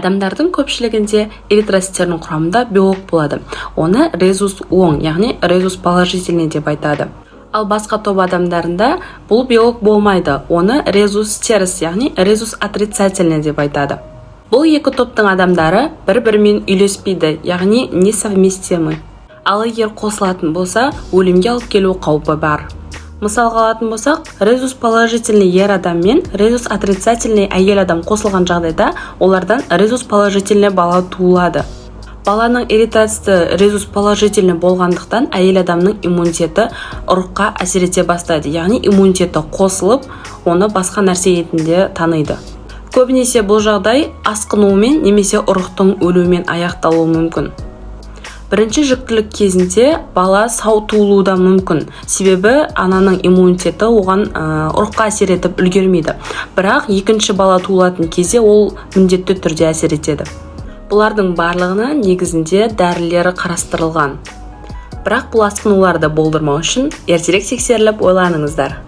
Адамдардың көпшілігінде эритроциттердің құрамында белок болады. Оны резус оң, яғни резус положительный деп айтады. Ал басқа топ адамдарында бұл белок болмайды. Оны резус теріс, яғни резус отрицательный деп айтады. Бұл екі топтың адамдары бір-бірімен үйлеспейді, яғни несовместимы. Ал егер қосылатын болса, өлімге алып келу қаупі бар. Мысалға алатын болсақ, резус положительный ер адам мен резус отрицательный әйел адам қосылған жағдайда олардан резус положительный бала туылады. Баланың эритроциті резус положительный болғандықтан әйел адамның иммунитеті ұрыққа әсер ете бастайды, яғни иммунитеті қосылып, оны басқа нәрсе ретінде таниды. Көбінесе бұл жағдай асқынуымен немесе ұрықтың өлуімен аяқталуы мүмкін. Бірінші жүктілік кезінде бала сау туылуы да мүмкін, себебі ананың иммунитеті оған ұрыққа әсер етіп үлгермейді. Бірақ екінші бала туылатын кезде ол міндетті түрде әсер етеді. Бұлардың барлығына негізінде дәрілері қарастырылған. Бірақ бұл асқынуларды болдырмау үшін ертерек тексеріліп ойланыңыздар.